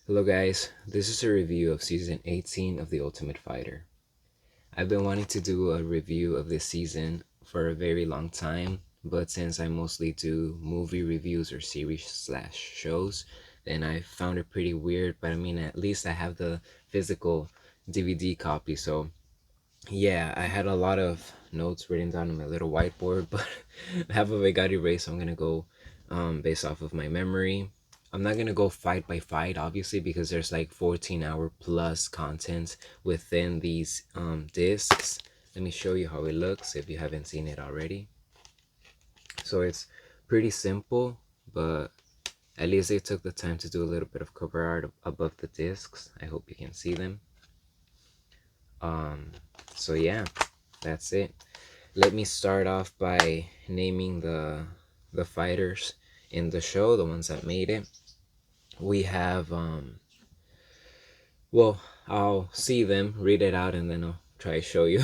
Hello guys, this is a review of season 18 of The Ultimate Fighter. I've been wanting to do a review of this season for a very long time, but since I mostly do movie reviews or series slash shows, then I found it pretty weird, but I mean at least I have the physical DVD copy, so yeah, I had a lot of notes written down on my little whiteboard, but half of it got erased, so I'm gonna go based off of my memory. I'm not gonna go fight by fight, obviously, because there's like 14-hour plus content within these discs. Let me show you how it looks if you haven't seen it already. So it's pretty simple, but at least they took the time to do a little bit of cover art above the discs. I hope you can see them. So yeah, that's it. Let me start off by naming the fighters in the show, the ones that made it. We have well, I'll see them, read it out, and then I'll try to show you.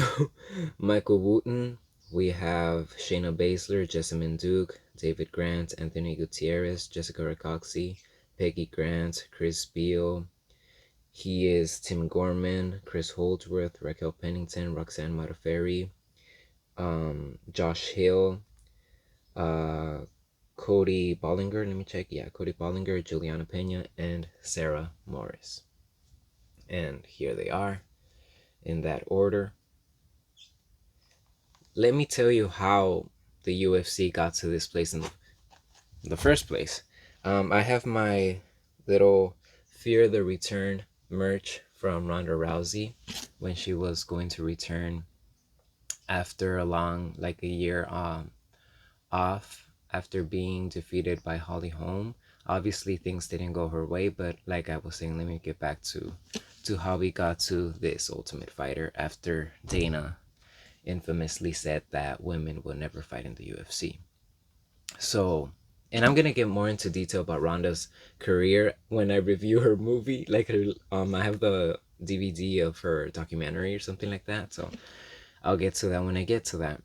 Michael Wooten. We have Shayna Baszler, Jessamine Duke, David Grant, Anthony Gutierrez, Jessica Ricoxi, Peggy Grant, Chris Beal. He is Tim Gorman, Chris Holdsworth, Raquel Pennington, Roxanne Marferie, Josh Hill, Cody Ballinger, let me check. Yeah, Cody Ballinger, Juliana Pena, and Sarah Morris. And here they are in that order. Let me tell you how the UFC got to this place in the first place. I have my little Fear the Return merch from Ronda Rousey when she was going to return after a long, like a year off after being defeated by Holly Holm. Obviously things didn't go her way, but like I was saying, let me get back to how we got to this Ultimate Fighter after Dana infamously said that women will never fight in the UFC. So, and I'm gonna get more into detail about Ronda's career when I review her movie. Like her, I have the DVD of her documentary or something like that. So I'll get to that when I get to that.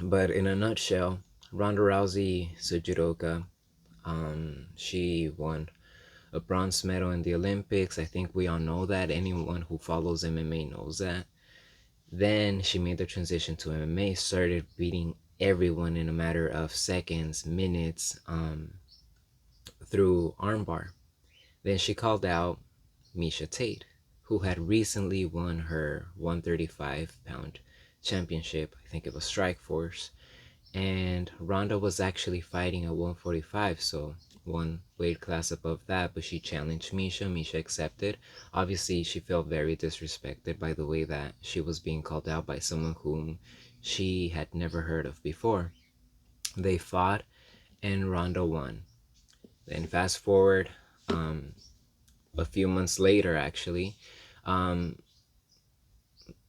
But in a nutshell, Ronda Rousey is a judoka. She won a bronze medal in the Olympics. I think we all know that. Anyone who follows MMA knows that. Then she made the transition to MMA, started beating everyone in a matter of seconds, minutes, through armbar. Then she called out Miesha Tate, who had recently won her 135-pound championship. I think it was Strikeforce. And Ronda was actually fighting at 145, so one weight class above that, but she challenged Miesha. Miesha accepted. Obviously, she felt very disrespected by the way that she was being called out by someone whom she had never heard of before. They fought, and Ronda won. Then fast forward a few months later, actually, um,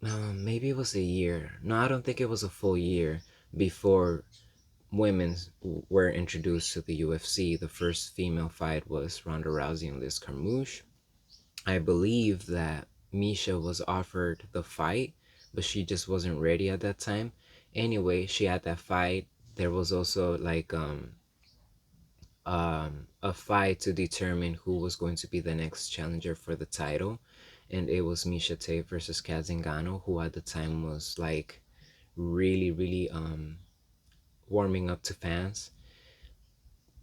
maybe it was a year. No, I don't think it was a full year before women were introduced to the UFC. The first female fight was Ronda Rousey and Liz Carmouche. I believe that Miesha was offered the fight, but she just wasn't ready at that time. Anyway, she had that fight. There was also like a fight to determine who was going to be the next challenger for the title, and it was Miesha Tate versus Kat Zingano, who at the time was like really warming up to fans.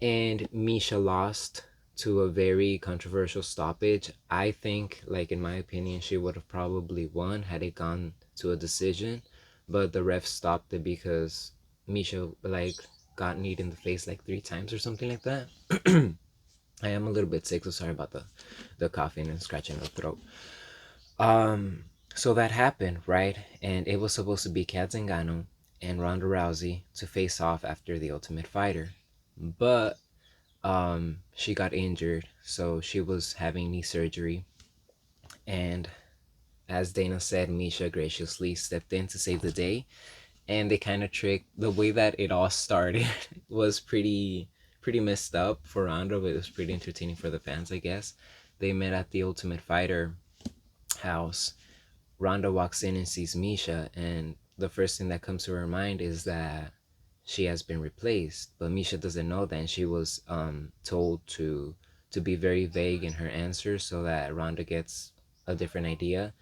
And Miesha lost to a very controversial stoppage. I think, like in my opinion, she would have probably won had it gone to a decision, but the ref stopped it because Miesha like got kneed in the face like 3 times or something like that. I am a little bit sick, so sorry about the coughing and scratching the throat. So that happened, right? And it was supposed to be Kat Zingano and Ronda Rousey to face off after the Ultimate Fighter, but she got injured, so she was having knee surgery. And as Dana said, Miesha graciously stepped in to save the day, and they kind of tricked. The way that it all started was pretty messed up for Ronda, but it was pretty entertaining for the fans, I guess. They met at the Ultimate Fighter house. Ronda walks in and sees Miesha, and the first thing that comes to her mind is that she has been replaced, but Miesha doesn't know that, and she was told to to be very vague in her answers so that Ronda gets a different idea.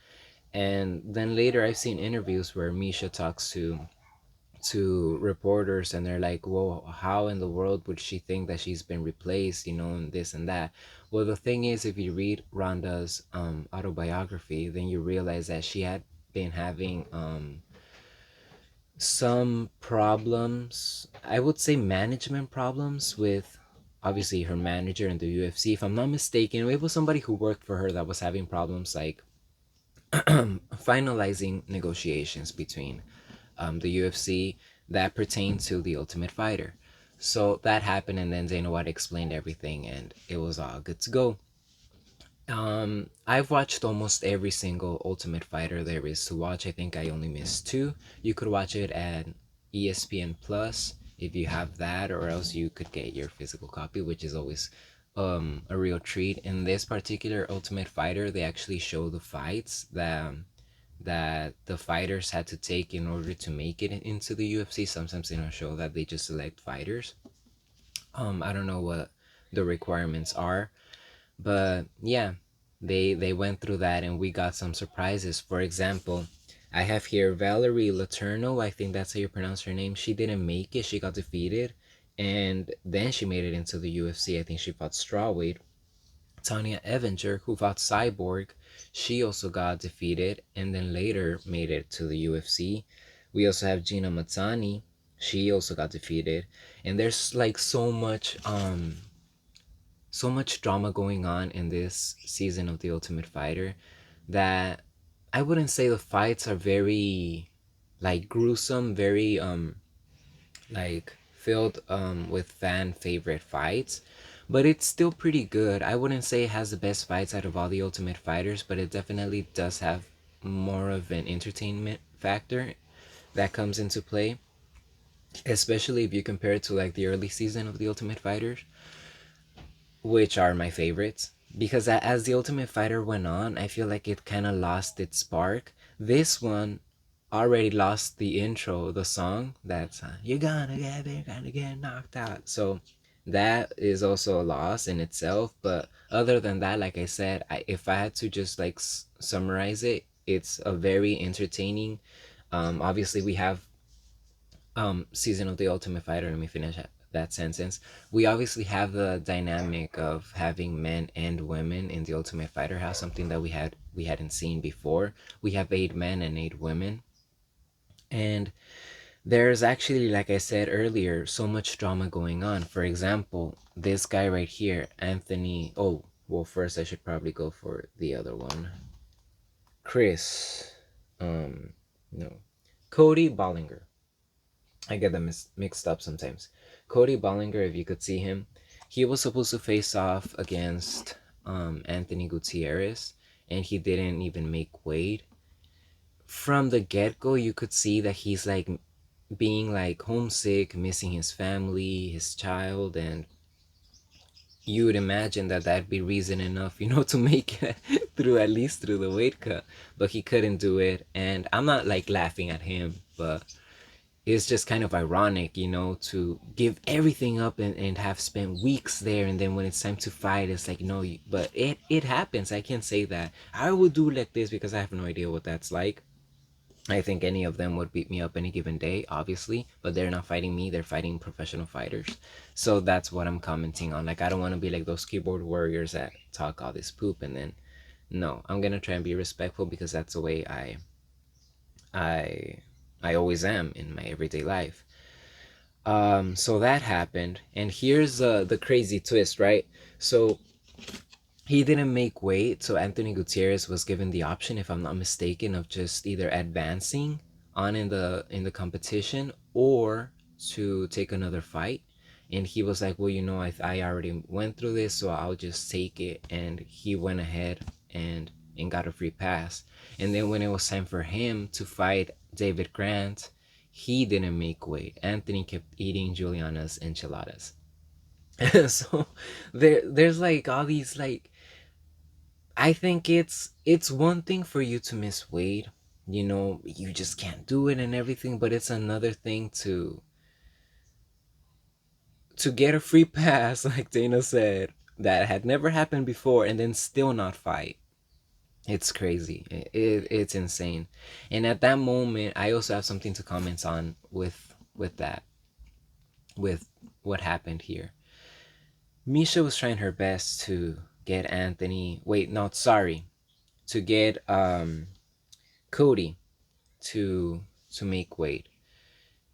And then later I've seen interviews where Miesha talks to reporters, and they're like, well, how in the world would she think that she's been replaced, and this and that. Well, the thing is, if you read Ronda's autobiography, then you realize that she had been having some problems, I would say management problems, with obviously her manager in the UFC. If I'm not mistaken, it was somebody who worked for her that was having problems like finalizing negotiations between the UFC that pertained to the Ultimate Fighter. So that happened, and then Dana White explained everything, and it was all good to go. I've watched almost every single Ultimate Fighter there is to watch. I think I only missed two. You could watch it at ESPN Plus if you have that, or else you could get your physical copy, which is always a real treat. In this particular Ultimate Fighter, they actually show the fights that the fighters had to take in order to make it into the UFC. Sometimes they don't show that, they just select fighters. I don't know what the requirements are, but yeah, they went through that, and we got some surprises. For example, I have here Valerie Letourneau, I think that's how you pronounce her name. She didn't make it, she got defeated, and then she made it into the UFC. I think she fought strawweight. Tanya Evinger, who fought Cyborg, she also got defeated and then later made it to the UFC. We also have Gina Mazzani. She also got defeated. And there's like so much drama going on in this season of The Ultimate Fighter that I wouldn't say the fights are very like gruesome, very like filled with fan favorite fights, but it's still pretty good. I wouldn't say it has the best fights out of all the Ultimate Fighters, but it definitely does have more of an entertainment factor that comes into play, especially if you compare it to like the early season of the Ultimate Fighters, which are my favorites. Because as the Ultimate Fighter went on, I feel like it kind of lost its spark. This one already lost the intro, the song that's you're gonna get knocked out. So that is also a loss in itself. But other than that, like I said, if I had to just like summarize it, it's a very entertaining. Obviously, we have season of the Ultimate Fighter. Let me finish that sentence. We obviously have the dynamic of having men and women in the Ultimate Fighter house, something that we hadn't seen before. We have 8 men and 8 women, and there's actually, like I said earlier, so much drama going on. For example, this guy right here, Anthony. Oh, well, first I should probably go for the other one. Chris. No. Cody Ballinger. I get them mixed up sometimes. Cody Ballinger, if you could see him, he was supposed to face off against Anthony Gutierrez, and he didn't even make weight. From the get go, you could see that he's like being like homesick, missing his family, his child, and you would imagine that that'd be reason enough, to make it through, at least through the weight cut. But he couldn't do it, and I'm not like laughing at him, but it's just kind of ironic, to give everything up and have spent weeks there, and then when it's time to fight, it's like, no, but it happens. I can't say that I would do like this because I have no idea what that's like. I think any of them would beat me up any given day, obviously, but they're not fighting me, they're fighting professional fighters. So that's what I'm commenting on. Like, I don't want to be like those keyboard warriors that talk all this poop, and then, no, I'm gonna try and be respectful because that's the way I always am in my everyday life. So that happened, and here's the crazy twist, right? So he didn't make weight, so Anthony Gutierrez was given the option, if I'm not mistaken, of just either advancing on in the competition or to take another fight. And he was like, well, I already went through this, so I'll just take it. And he went ahead and got a free pass. And then when it was time for him to fight David Grant, he didn't make weight. Anthony kept eating Juliana's enchiladas. So there's like all these like, I think it's one thing for you to miss weight, you just can't do it and everything, but it's another thing to get a free pass, like Dana said, that had never happened before and then still not fight. It's crazy. It's insane. And at that moment, I also have something to comment on with that, with what happened here. Miesha was trying her best to get Anthony. Wait, not sorry, to get Cody to make weight.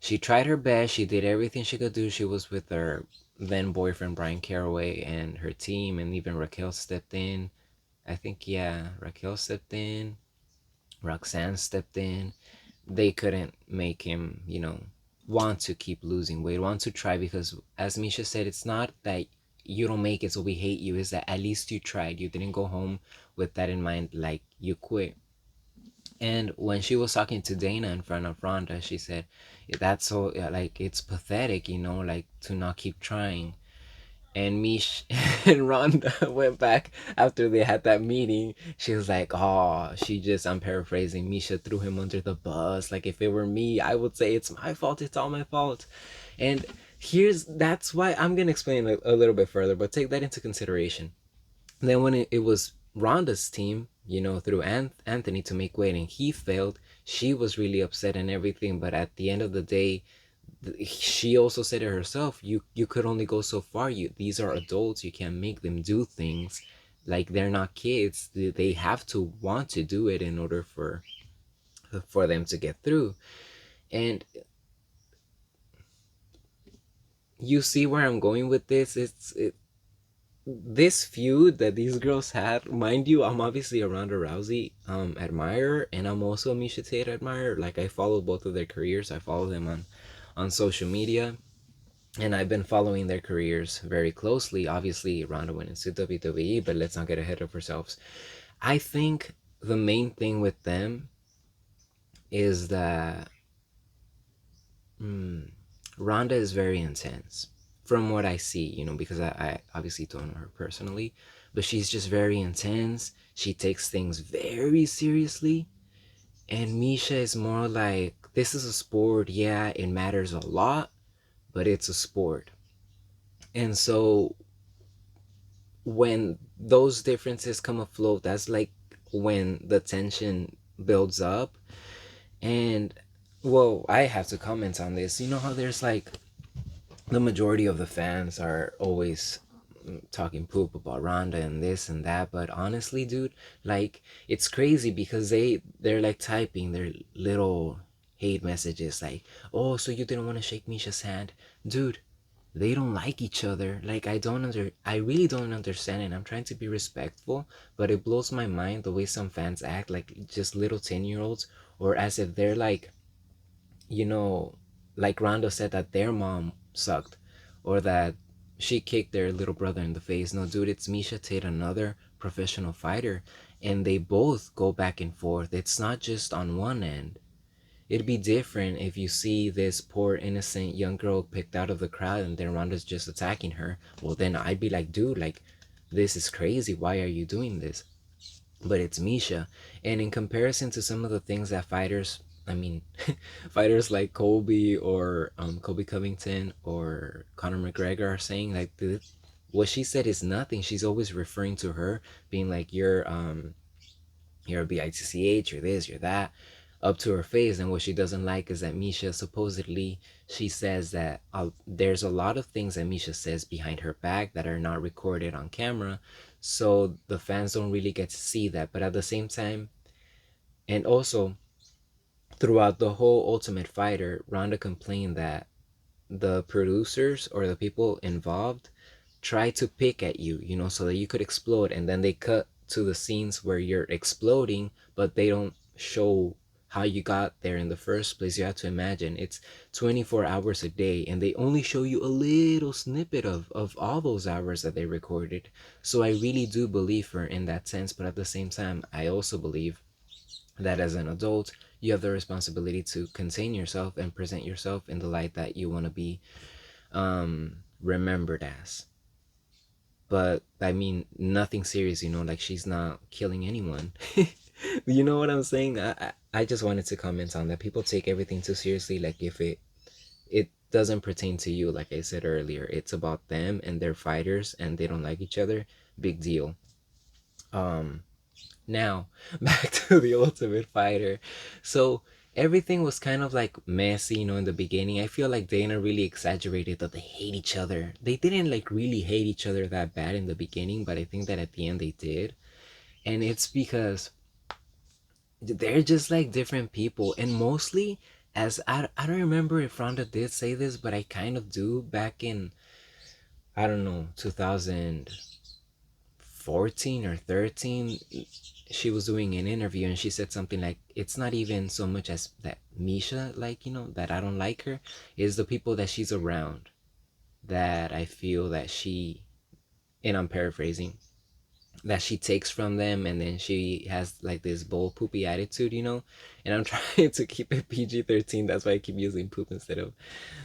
She tried her best. She did everything she could do. She was with her then boyfriend Brian Caraway and her team, and even Raquel stepped in. I think, yeah, Raquel stepped in. Roxanne stepped in. They couldn't make him, want to keep losing weight, want to try, because as Miesha said, it's not that you don't make it so we hate you, is that at least you tried. You didn't go home with that in mind, like you quit. And when she was talking to Dana in front of Ronda, she said, that's so, like, it's pathetic, like, to not keep trying. And Mish and Ronda went back after they had that meeting. She was like, oh, I'm paraphrasing, Miesha threw him under the bus. Like, if it were me, I would say it's my fault. It's all my fault. And that's why I'm going to explain a little bit further, but take that into consideration. And then when it was Ronda's team, through Anthony to make weight and he failed, she was really upset and everything. But at the end of the day, she also said it herself, you could only go so far. These are adults, you can't make them do things. Like, they're not kids, they have to want to do it in order for them to get through. And you see where I'm going with this. This feud that these girls had, mind you, I'm obviously a Ronda Rousey admirer, and I'm also a Miesha Tate admirer. Like, I follow both of their careers. I follow them on social media, and I've been following their careers very closely. Obviously, Ronda went into WWE, but let's not get ahead of ourselves. I think the main thing with them is that Ronda is very intense from what I see, because I obviously don't know her personally, but she's just very intense. She takes things very seriously. And Miesha is more like, this is a sport. Yeah, it matters a lot, but it's a sport. And so when those differences come afloat, that's like when the tension builds up. And, well, I have to comment on this. You know how there's like the majority of the fans are always talking poop about Ronda and this and that, but honestly, dude, like, it's crazy because they're like typing their little hate messages like, oh, so you didn't want to shake Misha's hand. Dude, they don't like each other. Like, I really don't understand it. I'm trying to be respectful, but it blows my mind the way some fans act like just little 10-year-olds, or as if they're like, you know like Ronda said that their mom sucked, or that she kicked their little brother in the face. No, dude, it's Miesha Tate, another professional fighter, and they both go back and forth. It's not just on one end. It'd be different if you see this poor innocent young girl picked out of the crowd and then Ronda's just attacking her. Well, then I'd be like, dude, like, this is crazy. Why are you doing this? But it's Miesha. And in comparison to some of the things that I mean, fighters like Colby or Colby Covington or Conor McGregor are saying, like, what she said is nothing. She's always referring to her, being like, you're a bitch, you're this, you're that, up to her face. And what she doesn't like is that Miesha, supposedly, she says that there's a lot of things that Miesha says behind her back that are not recorded on camera, so the fans don't really get to see that. But at the same time, and also throughout the whole Ultimate Fighter, Ronda complained that the producers or the people involved try to pick at you, so that you could explode, and then they cut to the scenes where you're exploding, but they don't show how you got there in the first place. You have to imagine it's 24 hours a day, and they only show you a little snippet of all those hours that they recorded. So I really do believe her in that sense, but at the same time, I also believe that as an adult, you have the responsibility to contain yourself and present yourself in the light that you want to be remembered as. But I mean, nothing serious, like, she's not killing anyone. You know what I'm saying? I just wanted to comment on that. People take everything too seriously. Like, if it doesn't pertain to you. Like I said earlier, it's about them and their fighters, and they don't like each other. Big deal. Um, Now, back to the Ultimate Fighter. So everything was kind of like messy, in the beginning. I feel like Dana really exaggerated that they hate each other. They didn't like really hate each other that bad in the beginning, but I think that at the end they did. And it's because they're just like different people. And mostly, as I don't remember if Ronda did say this, but I kind of do back in, I don't know, 2014 or 13, she was doing an interview and she said something like, it's not even so much as that Miesha, like, that I don't like her, is the people that she's around that I feel that she, and I'm paraphrasing, that she takes from them, and then she has like this bold poopy attitude, and I'm trying to keep it PG-13. That's why I keep using poop instead of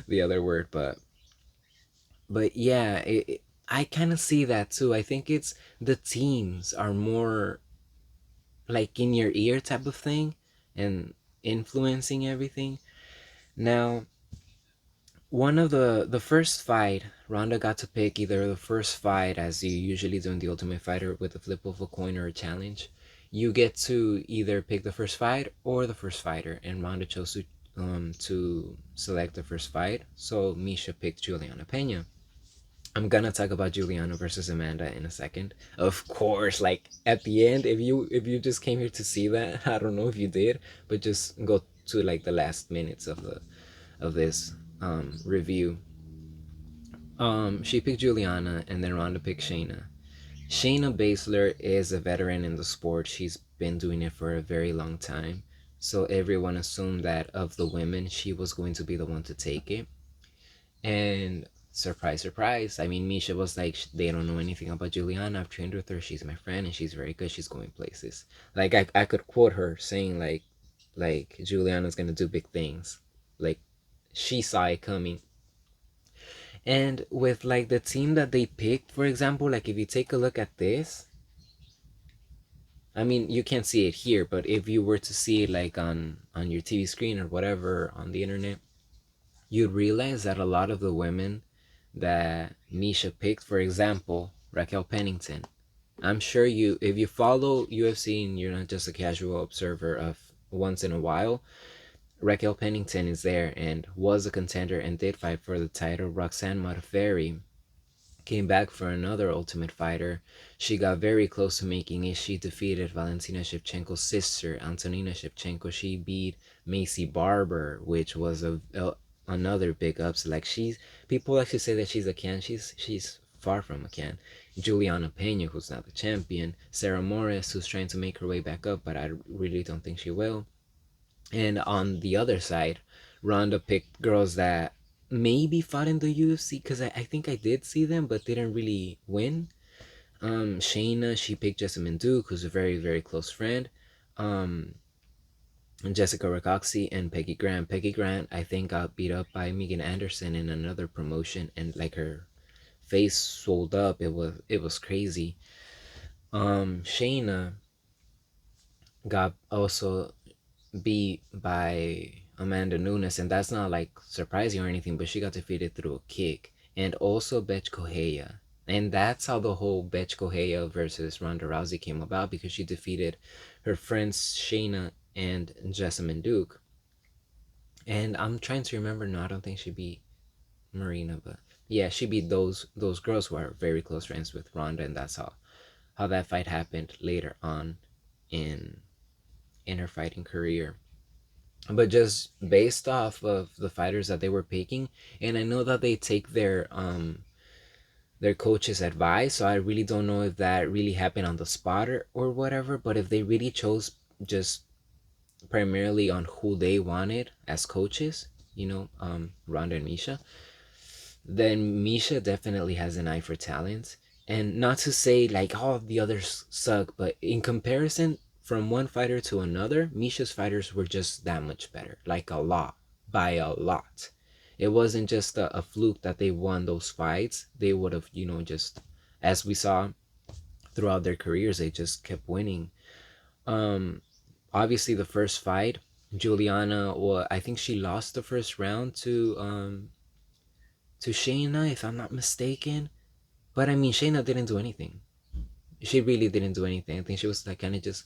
the other word. But yeah, I kind of see that too. I think it's the teams are more like in your ear type of thing and influencing everything. Now, one of the first fight, Ronda got to pick either the first fight, as you usually do in the Ultimate Fighter with the flip of a coin or a challenge. You get to either pick the first fight or the first fighter, and Ronda chose to select the first fight. So Miesha picked Juliana Pena. I'm gonna talk about Juliana versus Amanda in a second. Of course, like at the end, if you just came here to see that, I don't know if you did, but just go to like the last minutes of this review. She picked Juliana, and then Ronda picked Shayna. Shayna Baszler is a veteran in the sport. She's been doing it for a very long time. So everyone assumed that of the women, she was going to be the one to take it. And surprise, surprise. I mean, Miesha was like, they don't know anything about Juliana. I've trained with her. She's my friend and she's very good. She's going places. Like, I could quote her saying, like Juliana's going to do big things. Like, she saw it coming. And with like the team that they picked, for example, like if you take a look at this, I mean, you can't see it here, but if you were to see it like on your TV screen or whatever on the internet, you'd realize that a lot of the women that Miesha picked, for example, Raquel Pennington. I'm sure if you follow UFC and you're not just a casual observer of once in a while, Raquel Pennington is there and was a contender and did fight for the title. Roxanne Marferie came back for another Ultimate Fighter. She got very close to making it. She defeated Valentina Shevchenko's sister, Antonina Shevchenko. She beat Macy Barber, which was another big upset. Like people actually say that she's a can. She's far from a can. Juliana Pena, who's not the champion. Sarah Morris, who's trying to make her way back up, but I really don't think she will. And on the other side, Ronda picked girls that maybe fought in the UFC, because I think I did see them but didn't really win. Shayna, she picked Jessamine Duke, who's a very, very close friend. Um, Jessica Ricoxi and Peggy Grant. Peggy Grant, I think, got beat up by Megan Anderson in another promotion, and like her face swelled up. It was crazy. Shayna got also beat by Amanda Nunes, and that's not like surprising or anything, but she got defeated through a kick. And also Betch Correia. And that's how the whole Betch Correia versus Ronda Rousey came about, because she defeated her friends Shayna and Jessamine Duke. And I'm trying to remember, no, I don't think she beat Marina, but yeah, she beat those girls who are very close friends with Ronda, and that's how that fight happened later on in her fighting career. But just based off of the fighters that they were picking, and I know that they take their coach's advice, so I really don't know if that really happened on the spot or whatever, but if they really chose just primarily on who they wanted as coaches, Ronda and Miesha, then Miesha definitely has an eye for talent. And not to say like all the others suck, but in comparison from one fighter to another, Miesha's fighters were just that much better. Like a lot. By a lot. It wasn't just a fluke that they won those fights. They would have, just as we saw throughout their careers, they just kept winning. Obviously the first fight, Juliana, well, I think she lost the first round to to Shayna, if I'm not mistaken. But I mean, Shayna didn't do anything. She really didn't do anything. I think she was like kind of just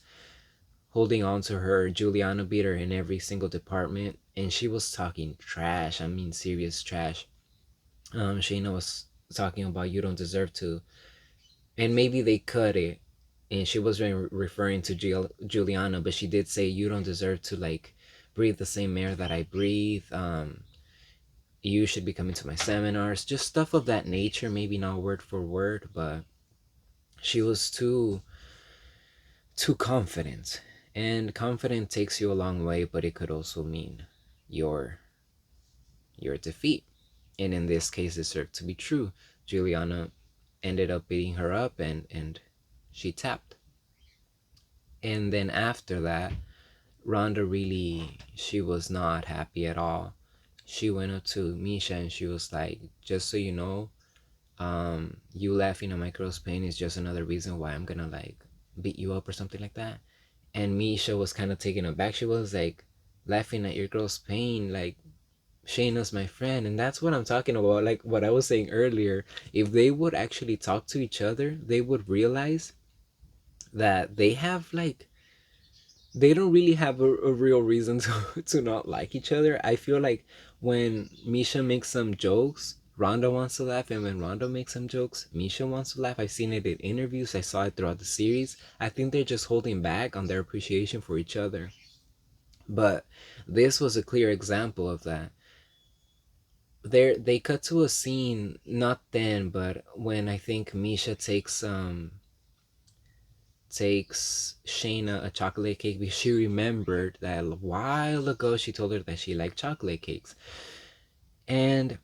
holding on to her. Juliana beat her in every single department, and she was talking trash. I mean, serious trash. Shayna was talking about you don't deserve to, and maybe they cut it, and she was referring to Juliana, but she did say you don't deserve to like breathe the same air that I breathe. You should be coming to my seminars, just stuff of that nature. Maybe not word for word, but she was too confident, and confident takes you a long way, but it could also mean your defeat. And in this case, it served to be true. Juliana ended up beating her up, and she tapped. And then after that, Ronda really, she was not happy at all. She went up to Miesha and she was like, just so you know, you laughing at my girl's pain is just another reason why I'm gonna like beat you up or something like that. And Miesha was kind of taken aback. She was like, laughing at your girl's pain, like Shayna's my friend. And that's what I'm talking about. Like what I was saying earlier, if they would actually talk to each other, they would realize that they have like, they don't really have a real reason to not like each other. I feel like when Miesha makes some jokes, Ronda wants to laugh, and when Ronda makes some jokes, Miesha wants to laugh. I've seen it in interviews, I saw it throughout the series. I think they're just holding back on their appreciation for each other. But this was a clear example of that. They cut to a scene, not then, but when I think Miesha takes Shayna a chocolate cake because she remembered that a while ago she told her that she liked chocolate cakes. And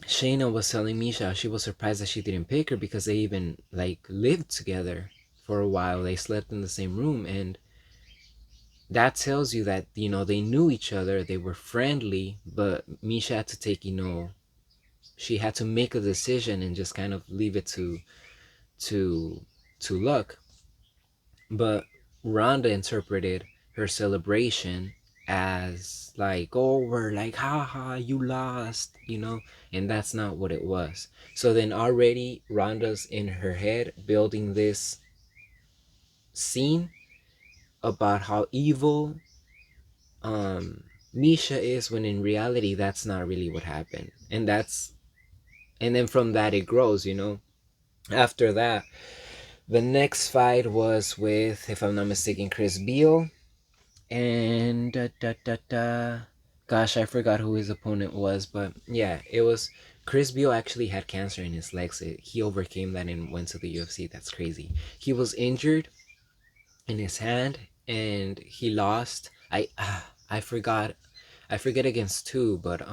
Shayna was telling Miesha she was surprised that she didn't pick her because they even like lived together for a while. They slept in the same room, and that tells you that, you know, they knew each other, they were friendly, but Miesha had to take, you know, she had to make a decision and just kind of leave it to to luck. But Ronda interpreted her celebration as like, oh, we're like, haha, you lost, you know, and that's not what it was. So then already Ronda's in her head building this scene about how evil Miesha is, when in reality that's not really what happened. And then from that it grows, you know. After that, the next fight was with, if I'm not mistaken, Chris Beal. And gosh, I forgot who his opponent was, but yeah, it was Chris Beal. Actually had cancer in his legs. He overcame that and went to the UFC. That's crazy. He was injured in his hand and he lost. I forgot. I forget against two, but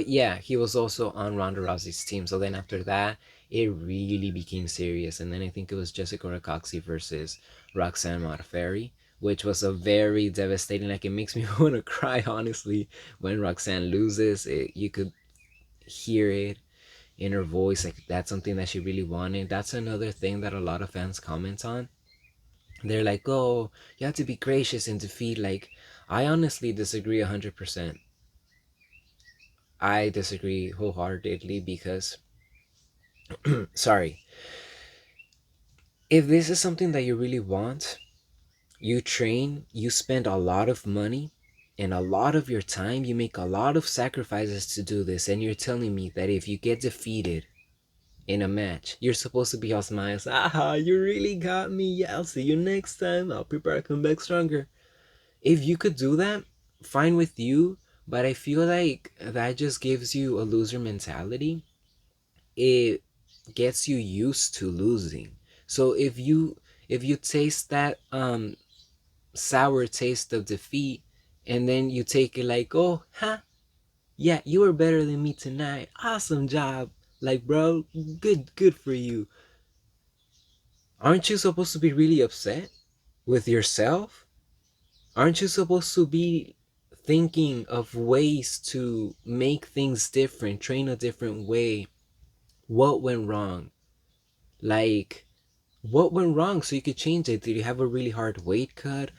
yeah, he was also on Ronda Rousey's team. So then after that, it really became serious. And then I think it was Jessica Ricoxi versus Roxanne Marferie, which was a very devastating. Like, it makes me want to cry, honestly, when Roxanne loses. You could hear it in her voice. Like, that's something that she really wanted. That's another thing that a lot of fans comment on. They're like, oh, you have to be gracious in defeat. Like, I honestly disagree 100%. I disagree wholeheartedly because, sorry, if this is something that you really want, you train, you spend a lot of money and a lot of your time, you make a lot of sacrifices to do this, and you're telling me that if you get defeated in a match, you're supposed to be all smiles. Aha, you really got me. Yeah, I'll see you next time. I'll prepare to come back stronger. If you could do that, fine with you, but I feel like that just gives you a loser mentality. It gets you used to losing. So if you taste that sour taste of defeat, and then you take it like, oh, huh, yeah, you were better than me tonight. Awesome job. Like, bro, good for you. Aren't you supposed to be really upset with yourself? Aren't you supposed to be thinking of ways to make things different, train a different way? What went wrong? Like, what went wrong so you could change it? Did you have a really hard weight cut?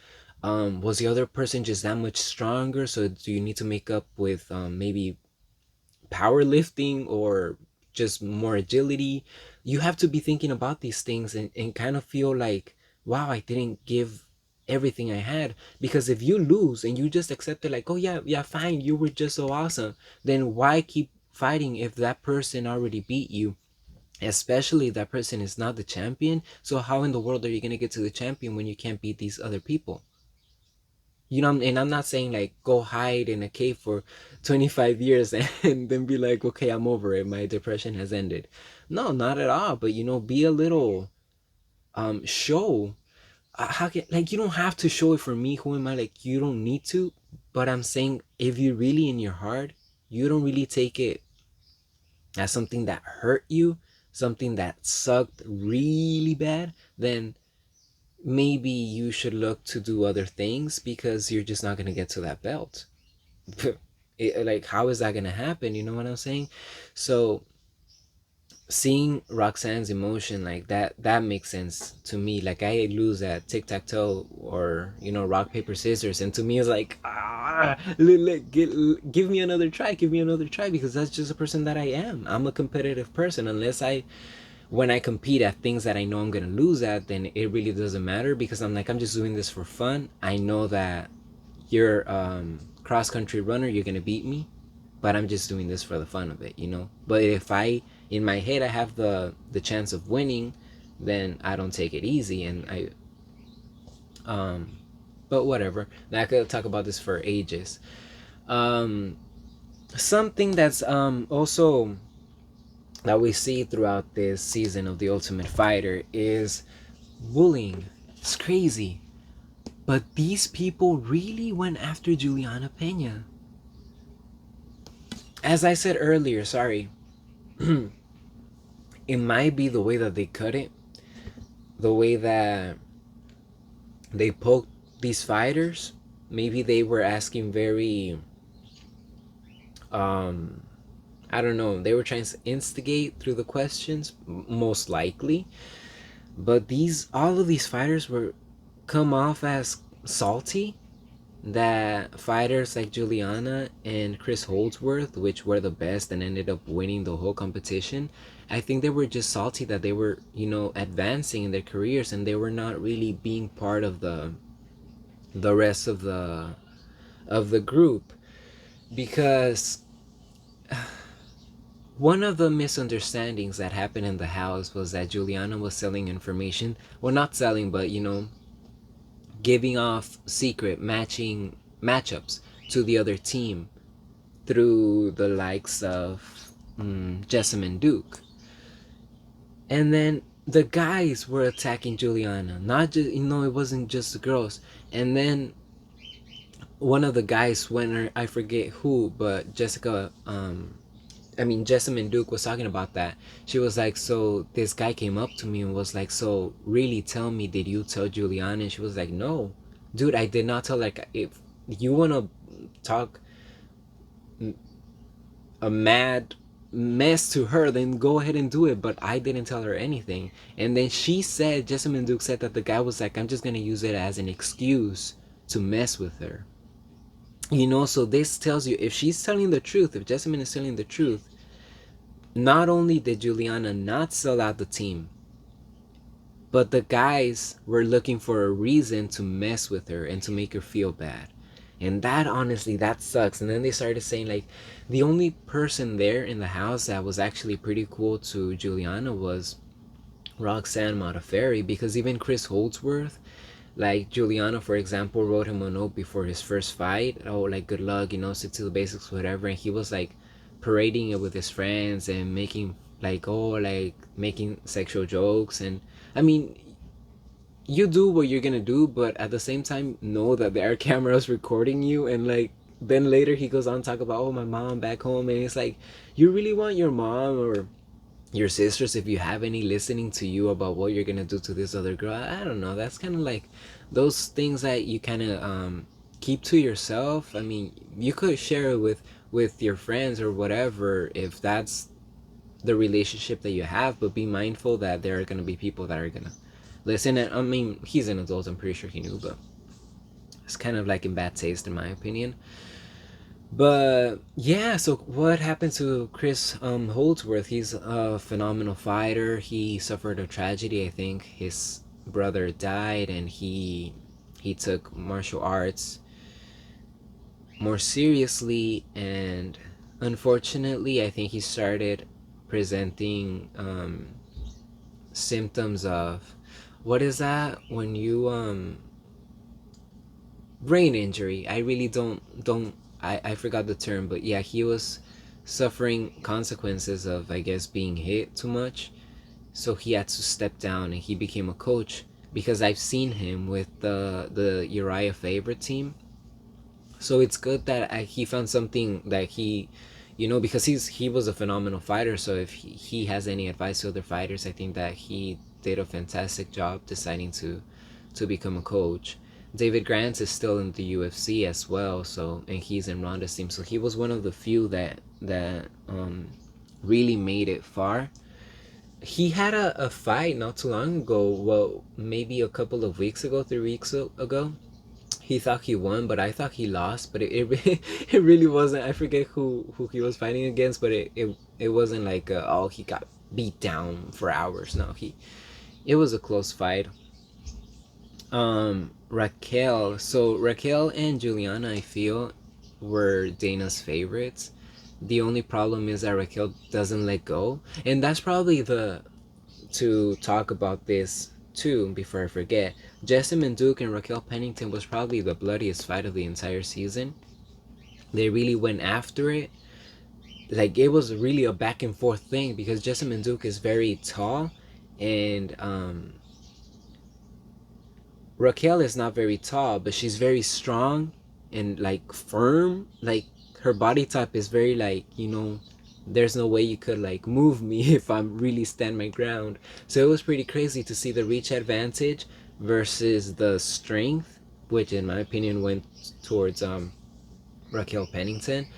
Was the other person just that much stronger? So do you need to make up with maybe powerlifting or just more agility. You have to be thinking about these things and kind of feel like, wow, I didn't give everything I had. Because if you lose and you just accept it like, oh yeah, yeah, fine, you were just so awesome, then why keep fighting if that person already beat you? Especially if that person is not the champion. So how in the world are you going to get to the champion when you can't beat these other people? You know, and I'm not saying like go hide in a cave for 25 years and then be like, okay, I'm over it, my depression has ended. No, not at all. But be a little show, how can, like, you don't have to show it. For me, who am I? Like, you don't need to. But I'm saying, if you really in your heart, you don't really take it as something that hurt you, something that sucked really bad, then maybe you should look to do other things, because you're just not going to get to that belt. Like, how is that going to happen? You know what I'm saying? So seeing Roxanne's emotion like that makes sense to me. Like, I lose at tic-tac-toe, or rock paper scissors, and to me it's like, give me another try, give me another try, because that's just a person that I am. I'm a competitive person. Unless when I compete at things that I know I'm gonna lose at, then it really doesn't matter, because I'm like, I'm just doing this for fun. I know that you're cross country runner, you're gonna beat me, but I'm just doing this for the fun of it. But if in my head I have the chance of winning, then I don't take it easy. And but whatever. I could talk about this for ages. Something that's also that we see throughout this season of The Ultimate Fighter is bullying. It's crazy. But these people really went after Juliana Pena. As I said earlier, sorry, it might be the way that they cut it, the way that they poked these fighters. Maybe they were asking very, I don't know, they were trying to instigate through the questions, most likely. But all of these fighters were come off as salty, that fighters like Juliana and Chris Holdsworth, which were the best and ended up winning the whole competition, I think they were just salty that they were, advancing in their careers, and they were not really being part of the rest of the group. Because one of the misunderstandings that happened in the house was that Juliana was selling information. Well, not selling, but giving off secret matchups to the other team through the likes of Jessamine Duke. And then the guys were attacking Juliana. Not just, it wasn't just the girls. And then one of the guys, when I forget who, but Jessamine Duke was talking about that. She was like, so this guy came up to me and was like, so really, tell me, did you tell Juliana? And she was like, no, dude, I did not tell. Like, if you want to talk a mad mess to her, then go ahead and do it, but I didn't tell her anything. And then Jessamine Duke said that the guy was like, I'm just going to use it as an excuse to mess with her. So this tells you, if she's telling the truth, if Jessamine is telling the truth, not only did Juliana not sell out the team, but the guys were looking for a reason to mess with her and to make her feel bad. And that, honestly, that sucks. And then they started saying, like, the only person there in the house that was actually pretty cool to Juliana was Roxanne Marferie, because even Chris Holdsworth, like Juliana, for example, wrote him a note before his first fight. Oh, like, good luck, stick to the basics, whatever. And he was like parading it with his friends and making making sexual jokes. And I mean, you do what you're gonna do, but at the same time, know that there are cameras recording you. And like, then later he goes on to talk about, oh, my mom back home. And it's like, you really want your mom or your sisters, if you have any, listening to you about what you're gonna do to this other girl? I don't know. That's kind of like those things that you kind of keep to yourself. I mean, you could share it with your friends or whatever, if that's the relationship that you have, but be mindful that there are gonna be people that are gonna listen. And I mean, he's an adult, I'm pretty sure he knew, but it's kind of like in bad taste, in my opinion. But yeah, so what happened to Chris Holdsworth? He's a phenomenal fighter. He suffered a tragedy. I think his brother died, and he took martial arts more seriously. And unfortunately, I think he started presenting symptoms of, what is that when you brain injury. I really don't I forgot the term, but yeah, he was suffering consequences of, I guess, being hit too much. So he had to step down and he became a coach, because I've seen him with the Uriah Faber team. So it's good that he found something that because he was a phenomenal fighter. So if he has any advice to other fighters, I think that he did a fantastic job deciding to become a coach. David Grant is still in the UFC as well, so, and he's in Ronda's team. So he was one of the few that really made it far. He had a fight not too long ago. Well, maybe a couple of weeks ago, 3 weeks ago. He thought he won, but I thought he lost. But it really wasn't. I forget who he was fighting against, but it wasn't like oh, he got beat down for hours. No, it was a close fight. Raquel. So Raquel and Juliana, I feel, were Dana's favorites. The only problem is that Raquel doesn't let go, and that's probably the to talk about this too before I forget. Jessamine Manduk and Raquel Pennington was probably the bloodiest fight of the entire season. They really went after it. Like, it was really a back and forth thing, because Jessamine Manduk is very tall, and Raquel is not very tall, but she's very strong and like firm. Like, her body type is very like, there's no way you could like move me if I'm really stand my ground. So it was pretty crazy to see the reach advantage versus the strength, which in my opinion went towards Raquel Pennington.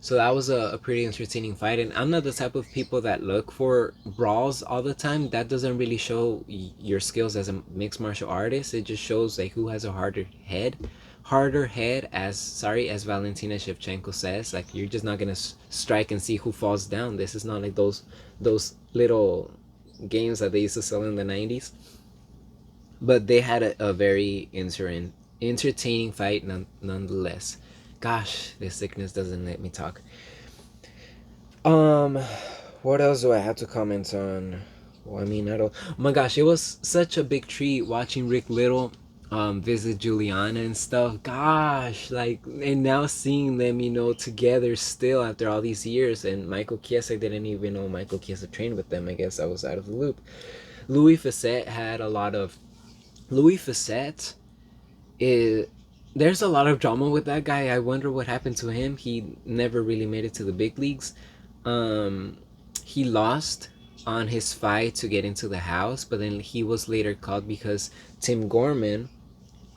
So that was a pretty entertaining fight, and I'm not the type of people that look for brawls all the time. That doesn't really show your skills as a mixed martial artist. It just shows like who has a harder head, as Valentina Shevchenko says. Like, you're just not gonna strike and see who falls down. This is not like those little games that they used to sell in the 90s. But they had a very entertaining fight nonetheless. Gosh, this sickness doesn't let me talk. Um, what else do I have to comment on? Well, I mean, I don't. Oh my gosh, it was such a big treat watching Rick Little visit Juliana and stuff. Gosh, like, and now seeing them, together still after all these years. And Michael Chiesa, I didn't even know Michael Chiesa trained with them. I guess I was out of the loop. Louis Facette had a lot of. Louis Facette is. There's a lot of drama with that guy. I wonder what happened to him. He never really made it to the big leagues. Um, he lost on his fight to get into the house, but then he was later called because Tim Gorman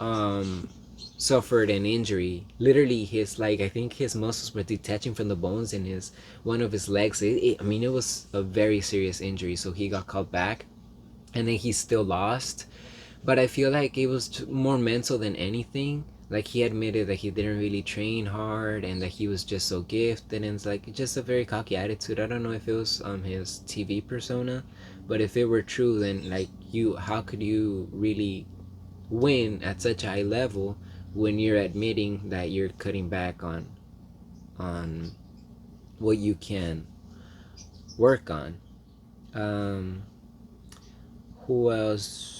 um, suffered an injury. Literally, I think his muscles were detaching from the bones in one of his legs. I mean, it was a very serious injury, so he got called back, and then he still lost. But I feel like it was more mental than anything. Like, he admitted that he didn't really train hard and that he was just so gifted, and it's like just a very cocky attitude. I don't know if it was his TV persona, but if it were true, then like, how could you really win at such a high level when you're admitting that you're cutting back on what you can work on? Um, who else?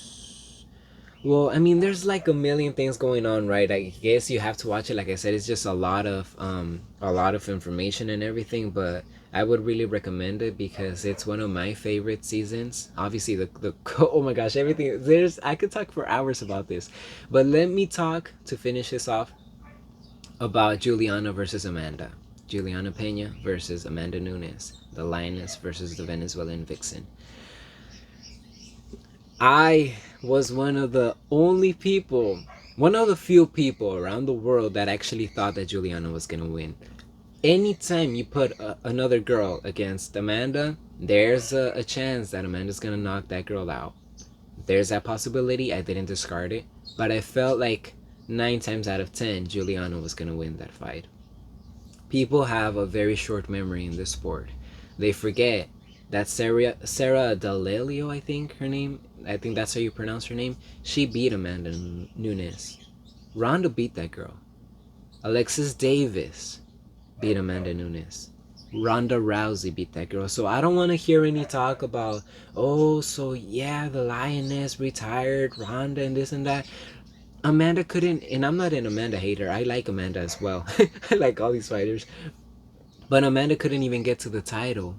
Well, I mean, there's like a million things going on, right? I guess you have to watch it. Like I said, it's just a lot of information and everything, but I would really recommend it because it's one of my favorite seasons. Obviously, the oh my gosh, everything I could talk for hours about this, but let me talk to finish this off about Juliana versus Amanda. Juliana Pena versus Amanda Nunes, the Lioness versus the Venezuelan Vixen. I was one of the few people around the world that actually thought that Juliana was gonna win. Anytime you put another girl against Amanda, there's a chance that Amanda's gonna knock that girl out. There's that possibility. I didn't discard it, but I felt like 9 times out of 10, Juliana was gonna win that fight. people have a very short memory in this sport. They forget that Sarah D'Alelio, I think that's how you pronounce her name. She beat Amanda Nunes. Ronda beat that girl. Alexis Davis beat Amanda Nunes. Ronda Rousey beat that girl. So I don't want to hear any talk about, oh, so yeah, the Lioness retired Ronda and this and that. Amanda couldn't, and I'm not an Amanda hater. I like Amanda as well. I like all these fighters. But Amanda couldn't even get to the title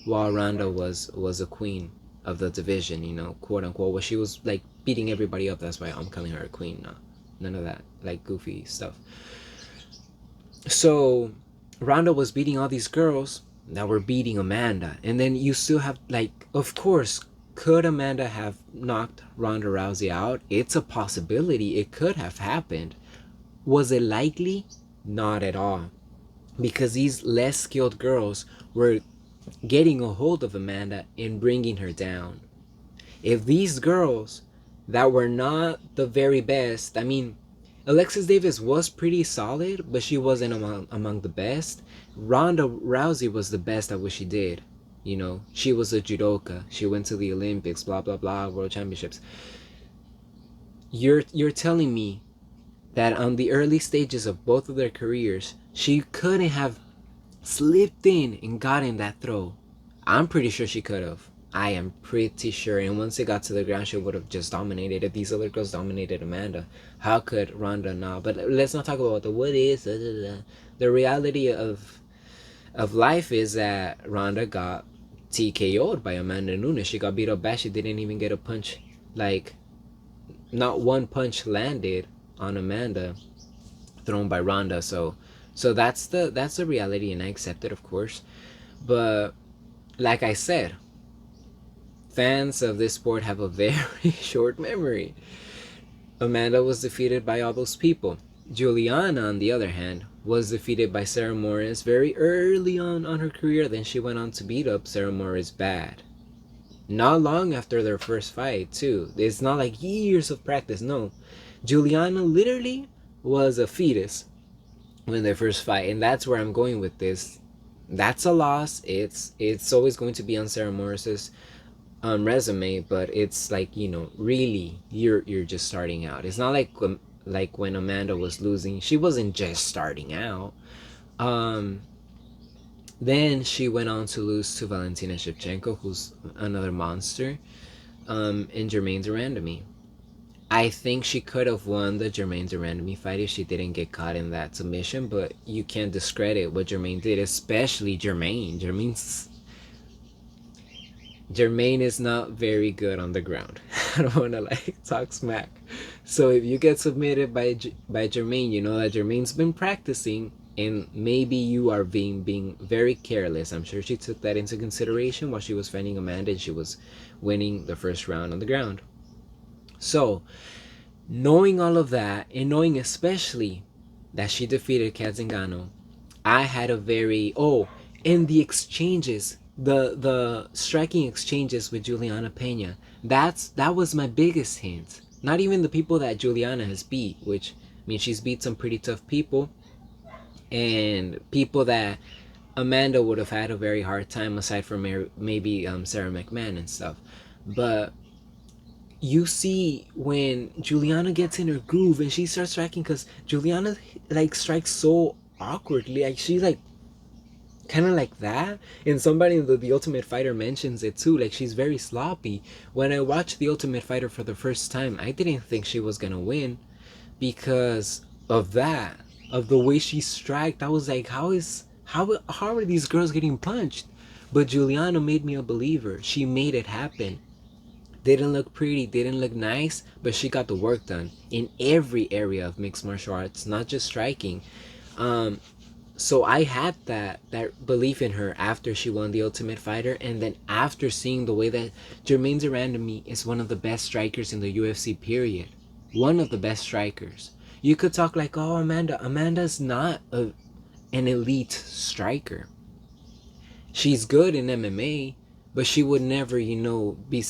while Ronda was a queen of the division, you know, quote unquote. Well, she was like beating everybody up. That's why I'm calling her a queen. No, none of that like goofy stuff. So Ronda was beating all these girls that were beating Amanda. And then you still have, like, of course, could Amanda have knocked Ronda Rousey out? It's a possibility. It could have happened. Was it likely? Not at all. Because these less skilled girls were getting a hold of Amanda and bringing her down. If these girls that were not the very best, I mean, Alexis Davis was pretty solid, but she wasn't among the best. Ronda Rousey was the best at what she did. You know, she was a judoka. She went to the Olympics, blah, blah, blah, world championships. You're telling me that on the early stages of both of their careers, she couldn't have slipped in and gotten that throw? I'm pretty sure she could have. I am pretty sure. And once it got to the ground, she would have just dominated. If these other girls dominated Amanda, how could Ronda not? But let's not talk about the what is. The reality of life is that Ronda got TKO'd by Amanda Nunes. She got beat up bad. She didn't even get a punch. Like, not one punch landed on Amanda thrown by Ronda. So that's the reality, and I accept it, of course. But like I said, fans of this sport have a very short memory. Amanda was defeated by all those people. Juliana, on the other hand, was defeated by Sarah Morris very early on her career. Then she went on to beat up Sarah Morris bad. Not long after their first fight, too. It's not like years of practice, no. Juliana literally was a fetus when they first fight, and that's where I'm going with this. That's a loss. It's always going to be on Sarah Morris's resume, but it's like, you know, really you're just starting out. It's not like when Amanda was losing, she wasn't just starting out. Then she went on to lose to Valentina Shevchenko, who's another monster, and Jermaine Durandamy. I think she could have won the Jermaine Durandamy fight if she didn't get caught in that submission, but you can't discredit what Jermaine did, especially Jermaine. Jermaine is not very good on the ground. I don't want to like talk smack. So if you get submitted by Jermaine, you know that Jermaine's been practicing, and maybe you are being very careless. I'm sure she took that into consideration while she was fighting Amanda and she was winning the first round on the ground. So, knowing all of that, and knowing especially that she defeated Kat Zingano, I had a very and the exchanges, the striking exchanges with Juliana Pena. That was my biggest hint. Not even the people that Juliana has beat, which, I mean, she's beat some pretty tough people, and people that Amanda would have had a very hard time, aside from maybe Sarah McMahon and stuff. But you see when Juliana gets in her groove and she starts striking, because Juliana like strikes so awkwardly, like she like kind of like that, and somebody in the Ultimate Fighter mentions it too, like she's very sloppy. When I watched the Ultimate Fighter for the first time, I didn't think she was gonna win because of that, of the way she struck. I was like, how are these girls getting punched? But Juliana made me a believer. She made it happen. Didn't look pretty, didn't look nice, but she got the work done in every area of mixed martial arts, not just striking. So I had that belief in her after she won the Ultimate Fighter, and then after seeing the way that Jermaine Durandamy is one of the best strikers in the UFC, period. One of the best strikers. You could talk like, oh, Amanda's not an elite striker. She's good in MMA, but she would never, be...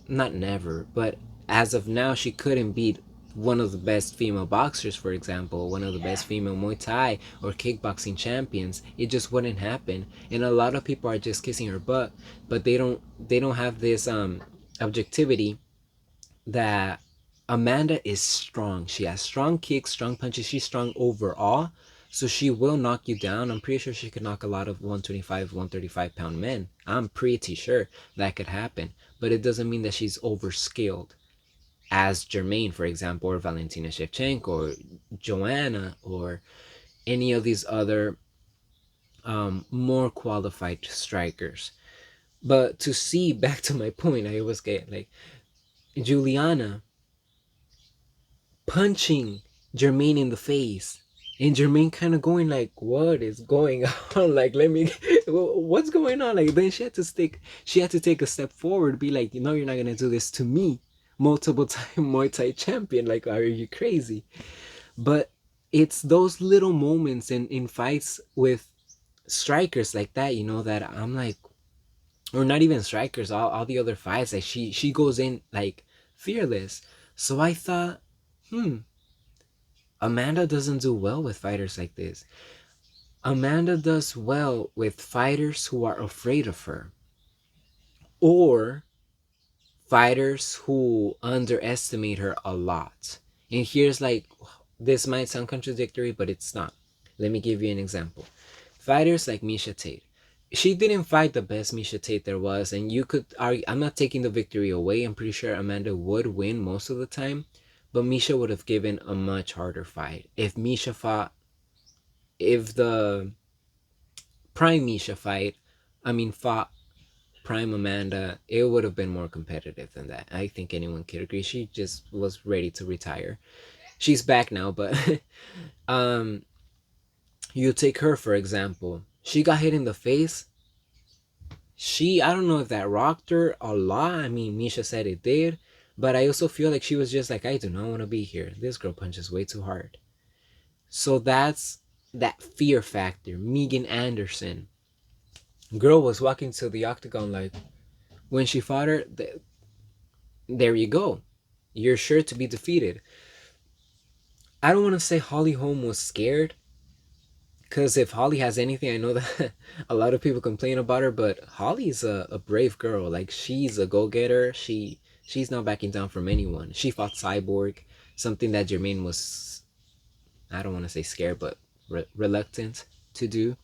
Not never, but as of now, she couldn't beat one of the best female boxers, for example, one of the best female Muay Thai or kickboxing champions. It just wouldn't happen. And a lot of people are just kissing her butt, but they don't have this objectivity that Amanda is strong. She has strong kicks, strong punches. She's strong overall. So she will knock you down. I'm pretty sure she could knock a lot of 125, 135 pound men. I'm pretty sure that could happen. But it doesn't mean that she's overskilled as Germaine, for example, or Valentina Shevchenko, or Joanna, or any of these other more qualified strikers. But to see, back to my point, I always get like Juliana punching Germaine in the face, and Germaine kind of going like, what is going on? Like, let me, what's going on? Like, then she had to take a step forward, be like, no, you're not gonna do this to me, multiple time Muay Thai champion. Like, are you crazy? But it's those little moments in fights with strikers like that, you know, that I'm like, or not even strikers, all the other fights, like she goes in like fearless. So I thought, Amanda doesn't do well with fighters like this. Amanda does well with fighters who are afraid of her, or fighters who underestimate her a lot. And here's like, this might sound contradictory, but it's not. Let me give you an example. Fighters like Miesha Tate. She didn't fight the best Miesha Tate there was, and you could argue, I'm not taking the victory away. I'm pretty sure Amanda would win most of the time, but Miesha would have given a much harder fight. If the prime Miesha fought prime Amanda, it would have been more competitive than that. I think anyone could agree. She just was ready to retire. She's back now, but you take her, for example. She got hit in the face. I don't know if that rocked her a lot. I mean, Miesha said it did. But I also feel like she was just like, I do not want to be here. This girl punches way too hard. So that's that fear factor. Megan Anderson. Girl was walking to the octagon like, when she fought her, there you go. You're sure to be defeated. I don't want to say Holly Holm was scared, because if Holly has anything, I know that a lot of people complain about her, but Holly's a brave girl. Like, she's a go-getter. She's not backing down from anyone. She fought Cyborg, something that Germaine was, I don't want to say scared, but reluctant to do.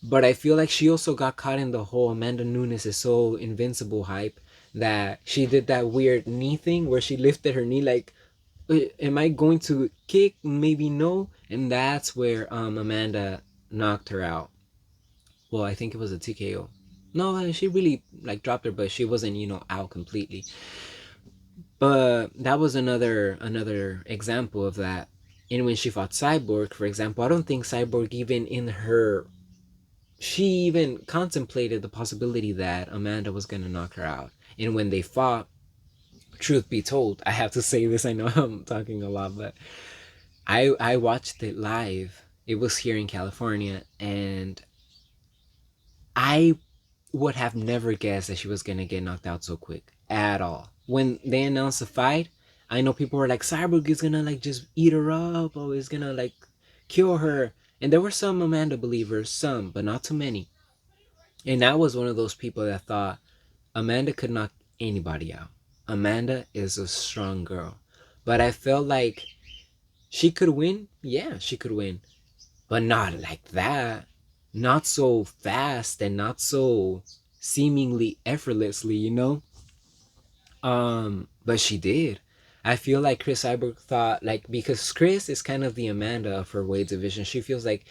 But I feel like she also got caught in the whole Amanda Nunes is so invincible hype, that she did that weird knee thing where she lifted her knee like, am I going to kick? Maybe no. And that's where Amanda knocked her out. Well, I think it was a TKO. No, she really like dropped her, but she wasn't, out completely. But that was another example of that. And when she fought Cyborg, for example, I don't think Cyborg she even contemplated the possibility that Amanda was gonna knock her out. And when they fought, truth be told, I have to say this, I know I'm talking a lot, but I watched it live. It was here in California, and I would have never guessed that she was gonna get knocked out so quick at all. When they announced the fight, I know people were like, Cyborg is gonna like just eat her up, or is gonna like kill her. And there were some Amanda believers, some, but not too many. And I was one of those people that thought Amanda could knock anybody out. Amanda is a strong girl. But I felt like she could win. Yeah, she could win. But not like that. Not so fast and not so seemingly effortlessly, But she did. I feel like Chris Cyborg thought, like, because Chris is kind of the Amanda of her weight division. She feels like,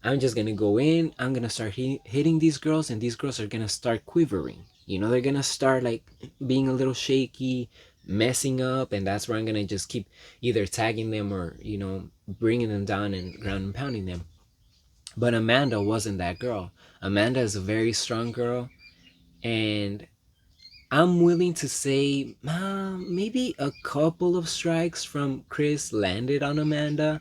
I'm just going to go in, I'm going to start hitting these girls, and these girls are going to start quivering. They're going to start, like, being a little shaky, messing up, and that's where I'm going to just keep either tagging them or, bringing them down and ground and pounding them. But Amanda wasn't that girl. Amanda is a very strong girl, and I'm willing to say maybe a couple of strikes from Chris landed on Amanda,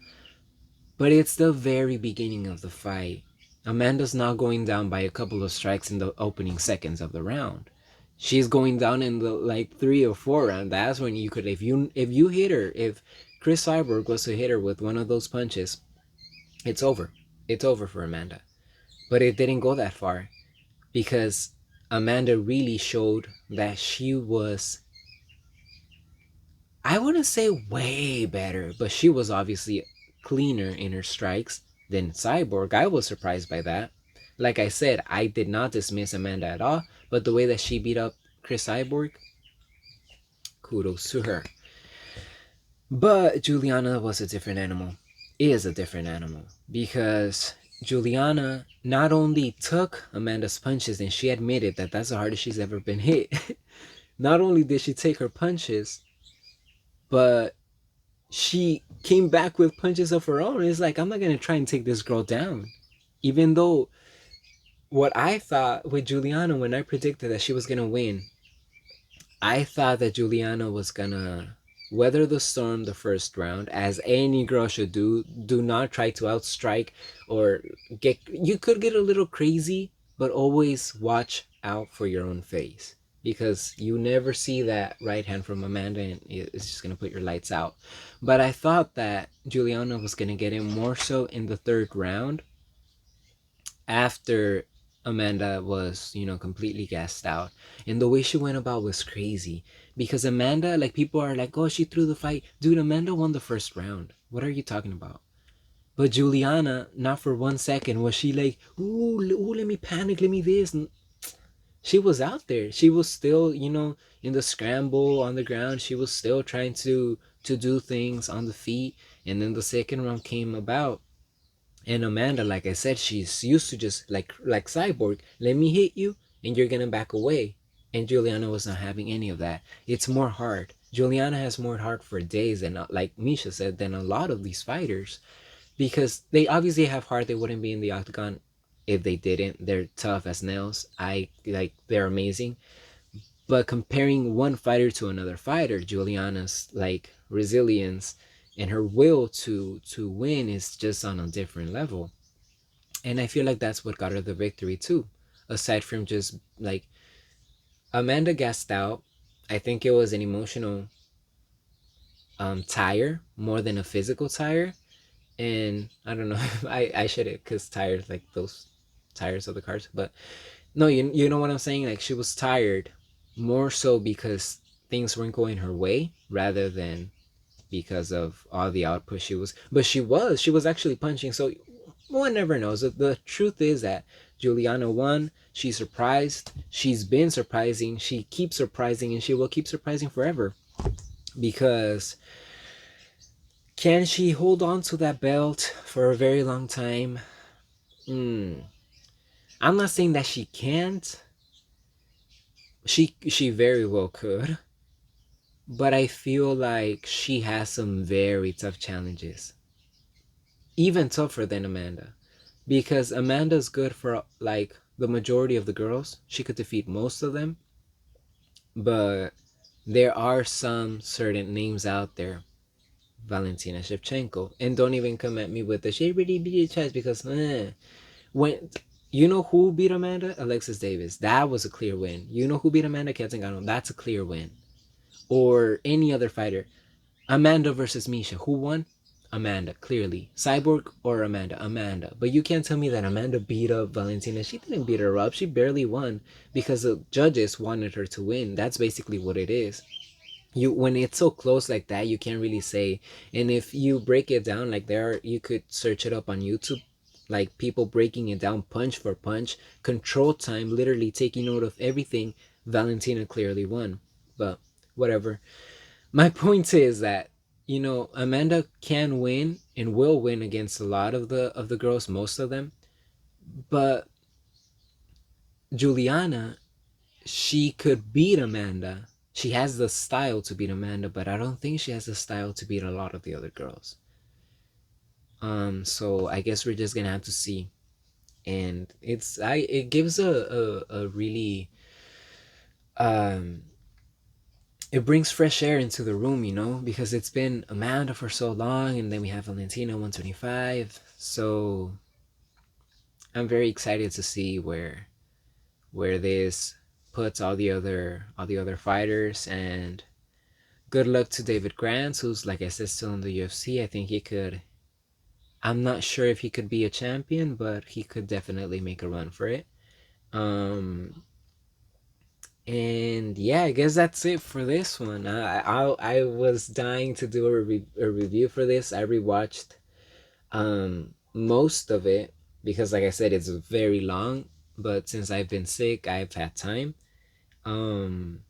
but it's the very beginning of the fight. Amanda's not going down by a couple of strikes in the opening seconds of the round. She's going down in the 3 or 4 round. That's when you could, if you hit her, if Chris Cyborg was to hit her with one of those punches, it's over. It's over for Amanda. But it didn't go that far because Amanda really showed that she was, I wouldn't say way better, but she was obviously cleaner in her strikes than Cyborg. I was surprised by that. Like I said, I did not dismiss Amanda at all, but the way that she beat up Chris Cyborg, kudos to her. But Juliana was a different animal. Is a different animal because Juliana not only took Amanda's punches and she admitted that that's the hardest she's ever been hit. Not only did she take her punches, but she came back with punches of her own. It's like, I'm not gonna try and take this girl down, even though what I thought with Juliana when I predicted that she was gonna win, I thought that Juliana was gonna weather the storm the first round, as any girl should do. Do not try to outstrike or get. You could get a little crazy, but always watch out for your own face because you never see that right hand from Amanda and it's just gonna put your lights out. But I thought that Juliana was gonna get in more so in the third round after Amanda was, completely gassed out. And the way she went about was crazy. Because Amanda, like, people are like, oh, she threw the fight. Dude, Amanda won the first round. What are you talking about? But Juliana, not for 1 second was she like, ooh, let me panic, let me this. She was out there. She was still, in the scramble on the ground. She was still trying to do things on the feet. And then the second round came about. And Amanda, like I said, she's used to just like Cyborg, let me hit you and you're gonna back away. And Juliana was not having any of that. It's more hard. Juliana has more heart for days than, like Miesha said, than a lot of these fighters. Because they obviously have heart, they wouldn't be in the octagon if they didn't. They're tough as nails. They're amazing. But comparing one fighter to another fighter, Juliana's like resilience and her will to win is just on a different level. And I feel like that's what got her the victory too. Aside from just like Amanda gassed out, I think it was an emotional tire more than a physical tire. And I don't know, I should have, because tires like those tires of the cars, but no, you know what I'm saying? Like she was tired more so because things weren't going her way rather than because of all the output she was actually punching. So one never knows. The truth is that Juliana won. She surprised. She's been surprising. She keeps surprising, and she will keep surprising forever. Because can she hold on to that belt for a very long time? I'm not saying that she can't. She very well could. But I feel like she has some very tough challenges. Even tougher than Amanda. Because Amanda's good for like the majority of the girls. She could defeat most of them. But there are some certain names out there. Valentina Shevchenko. And don't even come at me with the she really beat your chest because when you know who beat Amanda? Alexis Davis. That was a clear win. You know who beat Amanda? Ketzingano. That's a clear win. Or any other fighter. Amanda versus Miesha. Who won? Amanda, clearly. Cyborg or Amanda? Amanda. But you can't tell me that Amanda beat up Valentina. She didn't beat her up. She barely won because the judges wanted her to win. That's basically what it is. When it's so close like that, you can't really say. And if you break it down like you could search it up on YouTube. Like people breaking it down punch for punch, control time, literally taking note of everything. Valentina clearly won. But whatever. My point is that Amanda can win and will win against a lot of the girls, most of them. But Juliana, she could beat Amanda. She has the style to beat Amanda, but I don't think she has the style to beat a lot of the other girls. So I guess we're just gonna have to see. And it gives a really it brings fresh air into the room, because it's been Amanda for so long, and then we have Valentina 125. So I'm very excited to see where this puts all the other fighters. And Good luck to David Grant, who's, like I said, still in the UFC. I think he could. I'm not sure if he could be a champion, but he could definitely make a run for it. Um, and yeah, I guess that's it for this one. I was dying to do a review for this. I rewatched most of it because, like I said, it's very long. But since I've been sick, I've had time. Um,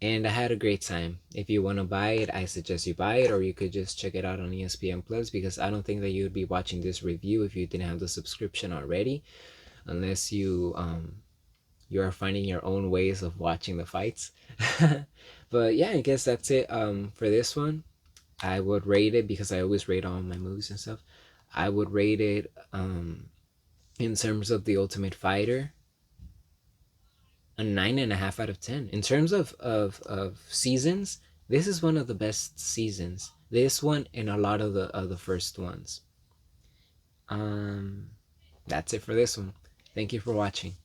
and I had a great time. If you want to buy it, I suggest you buy it, or you could just check it out on ESPN Plus, because I don't think that you would be watching this review if you didn't have the subscription already, unless you are finding your own ways of watching the fights. But yeah, I guess that's it for this one. I would rate it, because I always rate all my movies and stuff. I would rate it in terms of The Ultimate Fighter, a 9.5 out of 10. In terms of seasons, this is one of the best seasons. This one and a lot of the first ones. Um, that's it for this one. Thank you for watching.